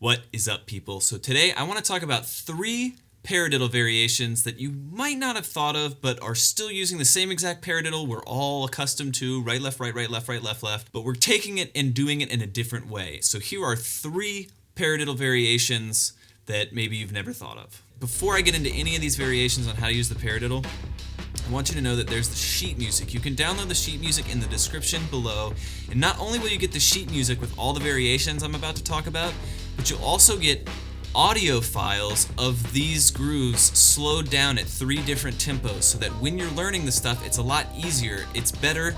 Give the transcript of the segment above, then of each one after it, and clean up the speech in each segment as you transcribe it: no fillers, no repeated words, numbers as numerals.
What is up, people? So today I want to talk about 3 paradiddle variations that you might not have thought of but are still using the same exact paradiddle we're all accustomed to, right, left, right, left, left, but we're taking it and doing it in a different way. So here are 3 paradiddle variations that maybe you've never thought of. Before I get into any of these variations on how to use the paradiddle, I want you to know that there's the sheet music. You can download the sheet music in the description below, and not only will you get the sheet music with all the variations I'm about to talk about, but you'll also get audio files of these grooves slowed down at 3 different tempos so that when you're learning the stuff, it's a lot easier. It's better.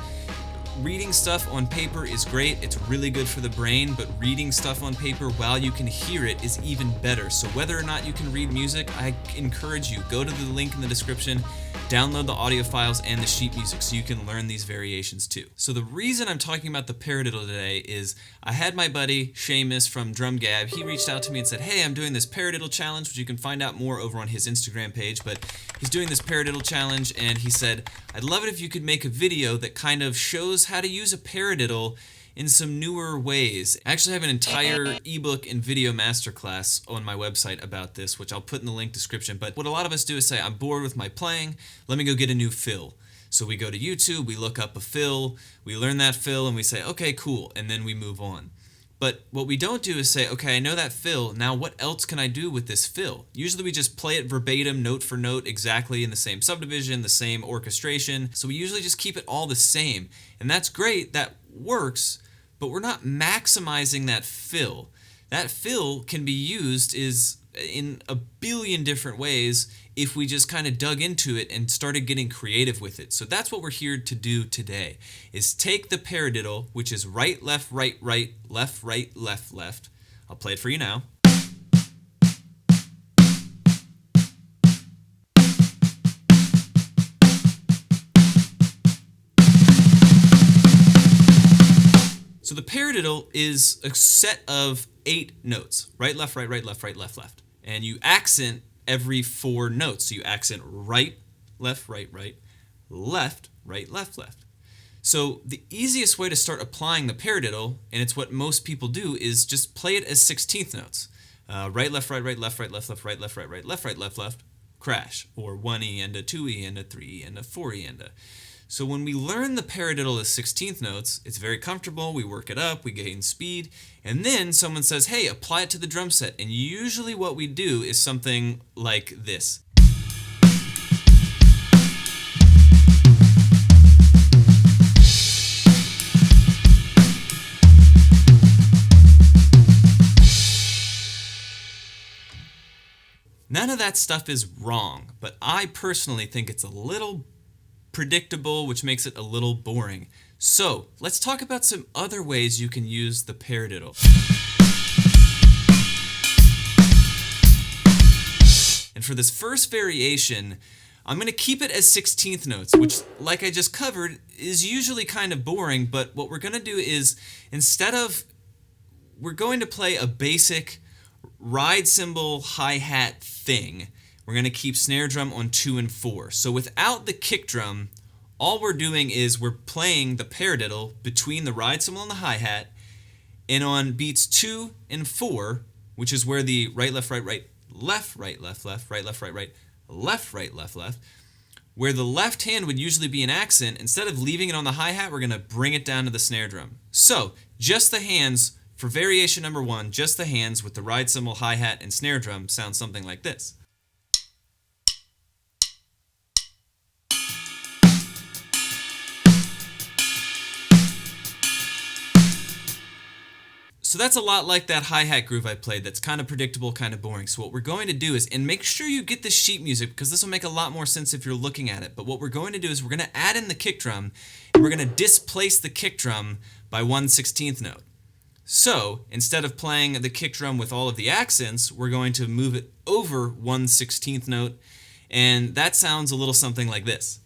Reading stuff on paper is great, it's really good for the brain, but reading stuff on paper while you can hear it is even better. So whether or not you can read music, I encourage you, go to the link in the description, download the audio files and the sheet music so you can learn these variations too. So the reason I'm talking about the paradiddle today is I had my buddy Seamus from DrumGab. He reached out to me and said, hey, I'm doing this paradiddle challenge, which you can find out more over on his Instagram page, but he's doing this paradiddle challenge, and he said, I'd love it if you could make a video that kind of shows how to use a paradiddle in some newer ways. I actually have an entire ebook and video masterclass on my website about this, which I'll put in the link description. But what a lot of us do is say, I'm bored with my playing, let me go get a new fill. So we go to YouTube, we look up a fill, we learn that fill, and we say, okay, cool, and then we move on. But what we don't do is say, okay, I know that fill, now what else can I do with this fill? Usually we just play it verbatim, note for note, exactly in the same subdivision, the same orchestration. So we usually just keep it all the same. And that's great, that works, but we're not maximizing that fill. That fill can be used in a billion different ways if we just kind of dug into it and started getting creative with it. So that's what we're here to do today, is take the paradiddle, which is right, left, left, left. I'll play it for you now. So the paradiddle is a set of 8 notes, right, left, left. And you accent every 4 notes. So you accent right, left, left. So the easiest way to start applying the paradiddle, and it's what most people do, is just play it as 16th notes. Right, left, left, crash, or 1E and a 2E and a 3E and a 4E and a. So when we learn the paradiddle as 16th notes, it's very comfortable, we work it up, we gain speed, and then someone says, hey, apply it to the drum set. And usually what we do is something like this. None of that stuff is wrong, but I personally think it's a little predictable, which makes it a little boring. So let's talk about some other ways you can use the paradiddle. And for this first variation, I'm going to keep it as 16th notes, which, like I just covered, is usually kind of boring, but what we're going to do is, we're going to play a basic ride cymbal hi-hat thing. We're going to keep snare drum on 2 and 4. So without the kick drum, all we're doing is we're playing the paradiddle between the ride cymbal and the hi-hat, and on beats 2 and 4, which is where the right, left, left, left, where the left hand would usually be an accent, instead of leaving it on the hi-hat, we're going to bring it down to the snare drum. So just the hands for variation number 1, just the hands with the ride cymbal, hi-hat, and snare drum sound something like this. So that's a lot like that hi-hat groove I played that's kind of predictable, kind of boring. So what we're going to do is, and make sure you get the sheet music because this will make a lot more sense if you're looking at it, but what we're going to do is we're going to add in the kick drum, and we're going to displace the kick drum by 1/16th note. So instead of playing the kick drum with all of the accents, we're going to move it over 1/16th note, and that sounds a little something like this.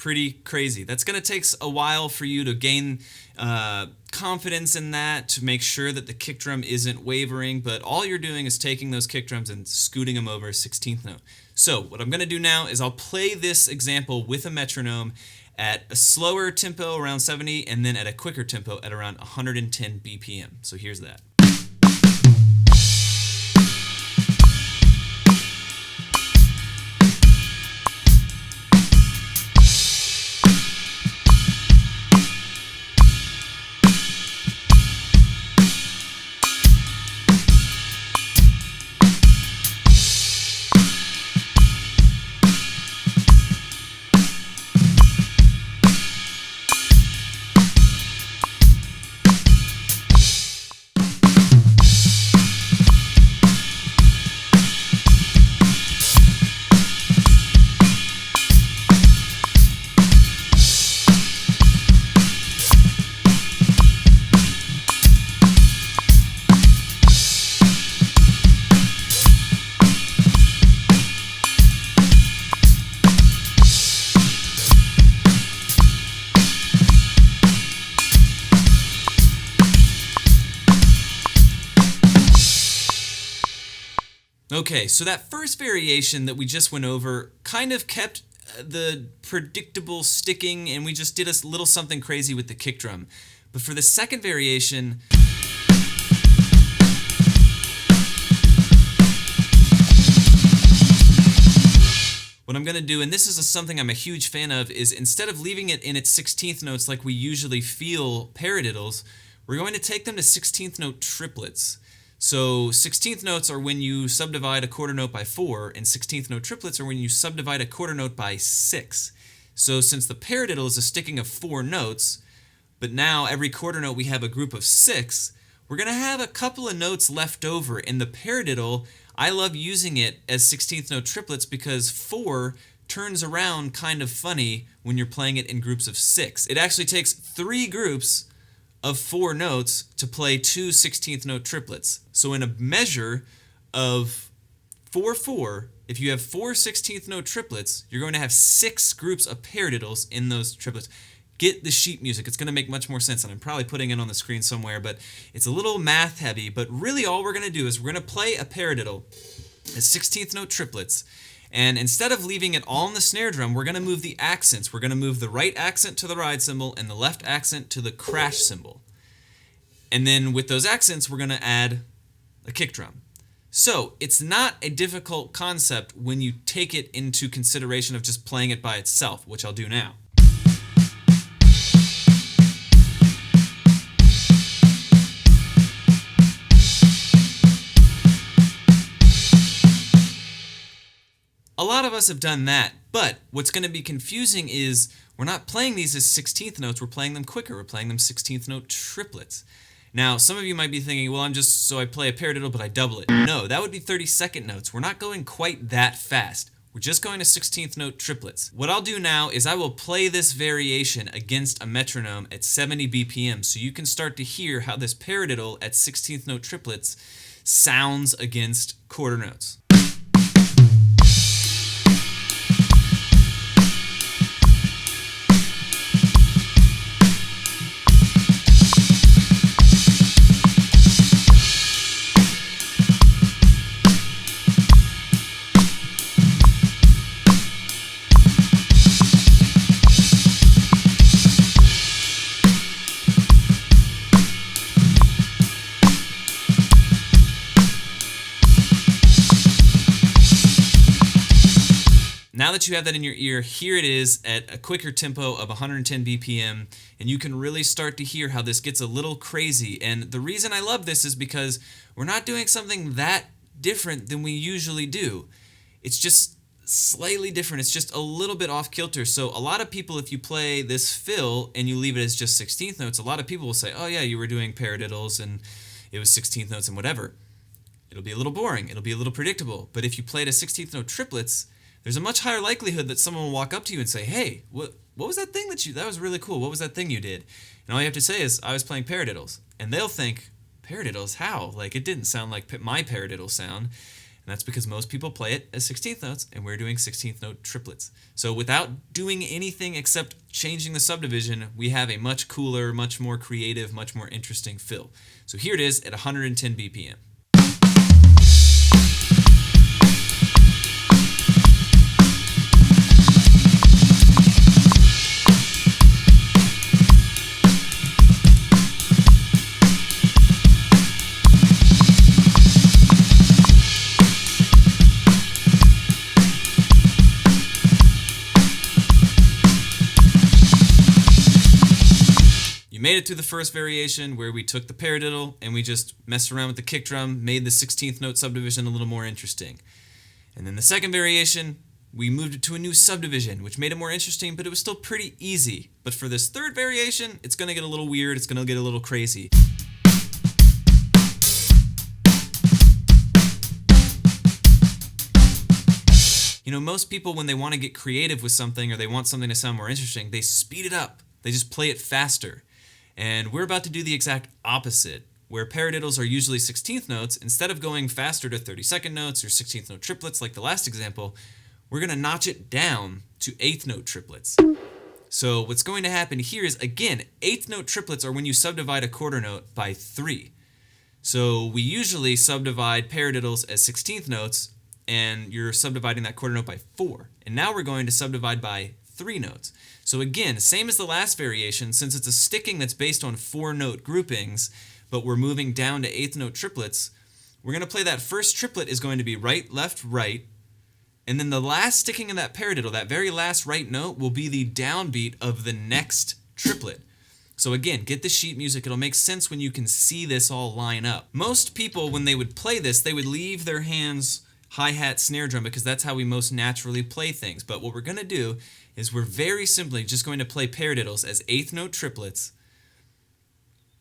pretty crazy. That's going to take a while for you to gain confidence in that, to make sure that the kick drum isn't wavering, but all you're doing is taking those kick drums and scooting them over a 16th note. So what I'm going to do now is I'll play this example with a metronome at a slower tempo around 70 and then at a quicker tempo at around 110 BPM. So here's that. Okay, so that first variation that we just went over kind of kept the predictable sticking, and we just did a little something crazy with the kick drum. But for the second variation, what I'm going to do, and this is something I'm a huge fan of, is instead of leaving it in its 16th notes like we usually feel paradiddles, we're going to take them to 16th note triplets. So 16th notes are when you subdivide a quarter note by 4, and 16th note triplets are when you subdivide a quarter note by 6. So since the paradiddle is a sticking of 4 notes, but now every quarter note we have a group of 6, we're going to have a couple of notes left over. In the paradiddle, I love using it as 16th note triplets because 4 turns around kind of funny when you're playing it in groups of 6. It actually takes 3 groups of 4 notes to play 2 16th note triplets. So in a measure of 4/4, if you have 4 16th note triplets, you're going to have 6 groups of paradiddles in those triplets. Get the sheet music. It's going to make much more sense, and I'm probably putting it on the screen somewhere, but it's a little math heavy. But really all we're going to do is we're going to play a paradiddle as 16th note triplets. And instead of leaving it all in the snare drum, we're going to move the accents. We're going to move the right accent to the ride cymbal and the left accent to the crash cymbal. And then with those accents, we're going to add a kick drum. So it's not a difficult concept when you take it into consideration of just playing it by itself, which I'll do now. A lot of us have done that, but what's going to be confusing is we're not playing these as 16th notes, we're playing them quicker, we're playing them 16th note triplets. Now, some of you might be thinking, well, I play a paradiddle, but I double it. No, that would be 32nd notes. We're not going quite that fast. We're just going to 16th note triplets. What I'll do now is I will play this variation against a metronome at 70 BPM, so you can start to hear how this paradiddle at 16th note triplets sounds against quarter notes. Now that you have that in your ear, here it is at a quicker tempo of 110 BPM, and you can really start to hear how this gets a little crazy. And the reason I love this is because we're not doing something that different than we usually do. It's just slightly different. It's just a little bit off kilter. So a lot of people, if you play this fill and you leave it as just 16th notes, a lot of people will say, oh yeah, you were doing paradiddles and it was 16th notes and whatever. It'll be a little boring. It'll be a little predictable. But if you played a 16th note triplets, there's a much higher likelihood that someone will walk up to you and say, hey, what was that thing that was really cool. What was that thing you did? And all you have to say is, I was playing paradiddles. And they'll think, paradiddles? How? Like, it didn't sound like my paradiddle sound. And that's because most people play it as 16th notes, and we're doing 16th note triplets. So without doing anything except changing the subdivision, we have a much cooler, much more creative, much more interesting fill. So here it is at 110 BPM. Made it through the first variation where we took the paradiddle and we just messed around with the kick drum, made the 16th note subdivision a little more interesting. And then the second variation, we moved it to a new subdivision, which made it more interesting, but it was still pretty easy. But for this third variation, it's going to get a little weird, it's going to get a little crazy. You know, most people, when they want to get creative with something or they want something to sound more interesting, they speed it up. They just play it faster. And we're about to do the exact opposite, where paradiddles are usually 16th notes. Instead of going faster to 32nd notes or 16th note triplets like the last example, we're going to notch it down to 8th note triplets. So what's going to happen here is, again, 8th note triplets are when you subdivide a quarter note by 3. So we usually subdivide paradiddles as 16th notes, and you're subdividing that quarter note by 4. And now we're going to subdivide by 3 notes. So again, same as the last variation, since it's a sticking that's based on 4-note groupings, but we're moving down to 8th note triplets, we're going to play that first triplet is going to be right, left, right, and then the last sticking in that paradiddle, that very last right note, will be the downbeat of the next triplet. So again, get the sheet music. It'll make sense when you can see this all line up. Most people, when they would play this, they would leave their hands hi-hat, snare drum, because that's how we most naturally play things. But what we're going to do is we're very simply just going to play paradiddles as 8th note triplets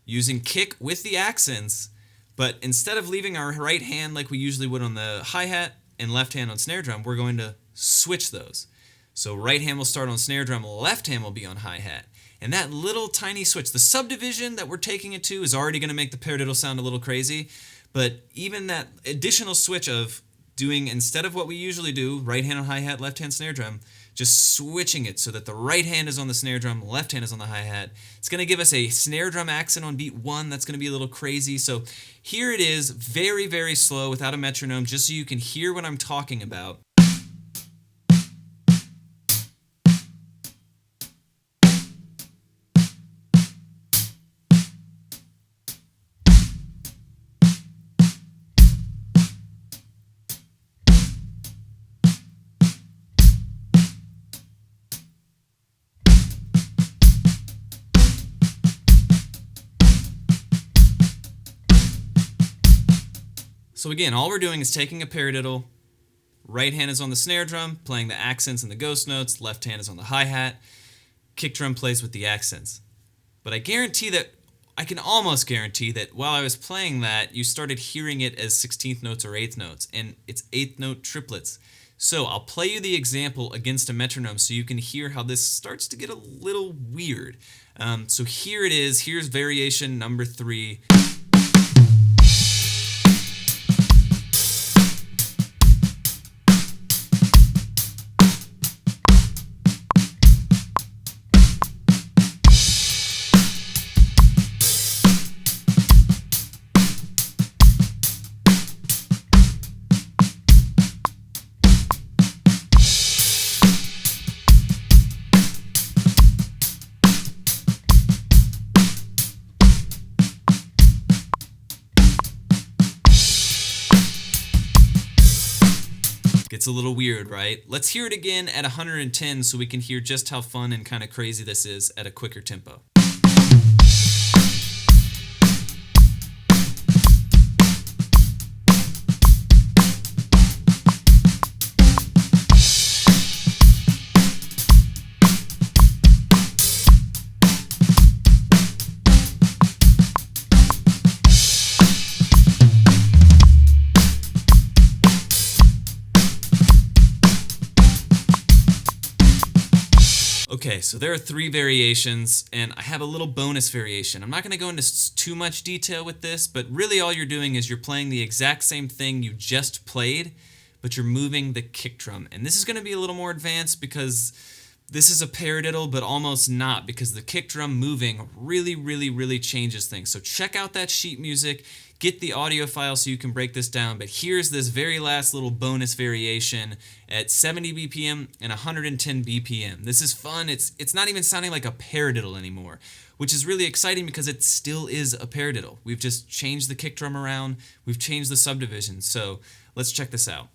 using kick with the accents, but instead of leaving our right hand like we usually would on the hi-hat and left hand on snare drum, we're going to switch those. So right hand will start on snare drum, left hand will be on hi-hat. And that little tiny switch, the subdivision that we're taking it to, is already going to make the paradiddle sound a little crazy, but even that additional switch of doing, instead of what we usually do, right hand on hi-hat, left hand snare drum, just switching it so that the right hand is on the snare drum, left hand is on the hi-hat. It's going to give us a snare drum accent on beat 1 that's going to be a little crazy. So here it is, very, very slow without a metronome, just so you can hear what I'm talking about. So again, all we're doing is taking a paradiddle, right hand is on the snare drum, playing the accents and the ghost notes, left hand is on the hi-hat, kick drum plays with the accents. But I can almost guarantee that while I was playing that, you started hearing it as 16th notes or 8th notes, and it's 8th note triplets. So I'll play you the example against a metronome so you can hear how this starts to get a little weird. So here it is, here's variation number 3. Gets a little weird, right? Let's hear it again at 110 so we can hear just how fun and kind of crazy this is at a quicker tempo. Okay, so there are 3 variations, and I have a little bonus variation. I'm not going to go into too much detail with this, but really all you're doing is you're playing the exact same thing you just played, but you're moving the kick drum. And this is going to be a little more advanced because this is a paradiddle, but almost not, because the kick drum moving really changes things. So check out that sheet music, get the audio file so you can break this down. But here's this very last little bonus variation at 70 BPM and 110 BPM. This is fun. It's not even sounding like a paradiddle anymore, which is really exciting because it still is a paradiddle. We've just changed the kick drum around. We've changed the subdivision. So let's check this out.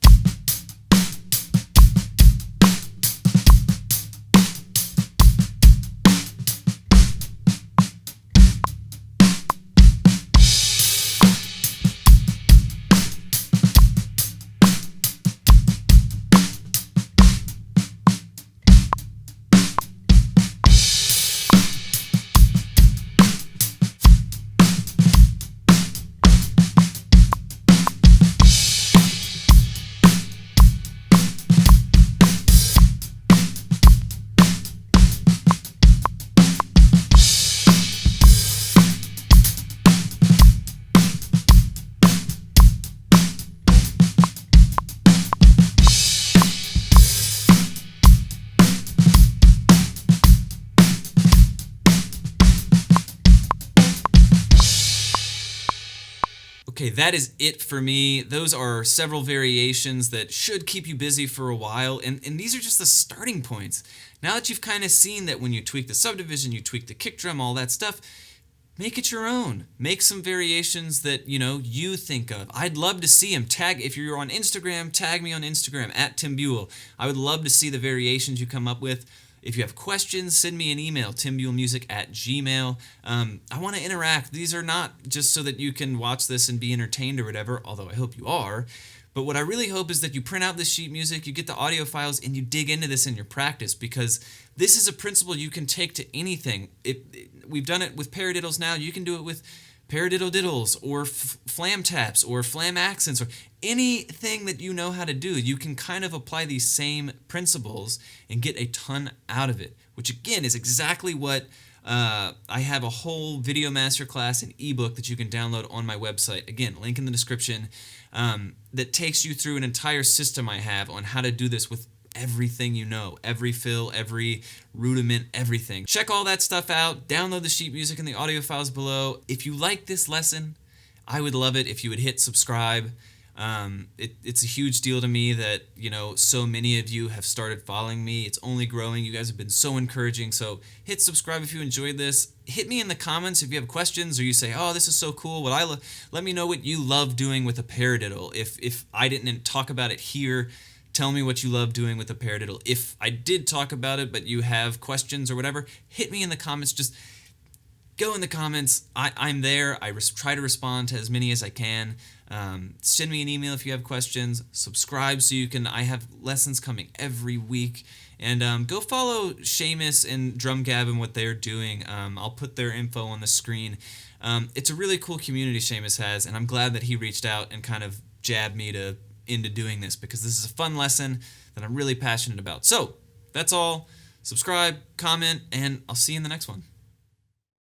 Okay, that is it for me. Those are several variations that should keep you busy for a while, and these are just the starting points. Now that you've kind of seen that when you tweak the subdivision, you tweak the kick drum, all that stuff, make it your own. Make some variations that, you think of. I'd love to see them. If you're on Instagram, tag me on Instagram, @TimBuell. I would love to see the variations you come up with. If you have questions, send me an email, timbuellmusic@gmail. I want to interact. These are not just so that you can watch this and be entertained or whatever, although I hope you are. But what I really hope is that you print out this sheet music, you get the audio files, and you dig into this in your practice, because this is a principle you can take to anything. We've done it with paradiddles now. You can do it with paradiddle diddles or flam taps or flam accents or anything that you know how to do. You can kind of apply these same principles and get a ton out of it, which again is exactly what I have a whole video masterclass and ebook that you can download on my website. Again, link in the description, that takes you through an entire system I have on how to do this with everything you know, every fill, every rudiment, everything. Check all that stuff out. Download the sheet music and the audio files below. If you like this lesson, I would love it if you would hit subscribe. It's a huge deal to me that, so many of you have started following me. It's only growing. You guys have been so encouraging. So hit subscribe if you enjoyed this. Hit me in the comments if you have questions, or you say, oh, this is so cool. Let me know what you love doing with a paradiddle. If I didn't talk about it here, tell me what you love doing with a paradiddle. If I did talk about it, but you have questions or whatever, hit me in the comments. Just go in the comments. I'm there. I try to respond to as many as I can. Send me an email if you have questions. Subscribe so you can. I have lessons coming every week. And go follow Seamus and DrumGab and what they're doing. I'll put their info on the screen. It's a really cool community Seamus has, and I'm glad that he reached out and kind of jabbed me into doing this, because this is a fun lesson that I'm really passionate about. So that's all. Subscribe, comment, and I'll see you in the next one.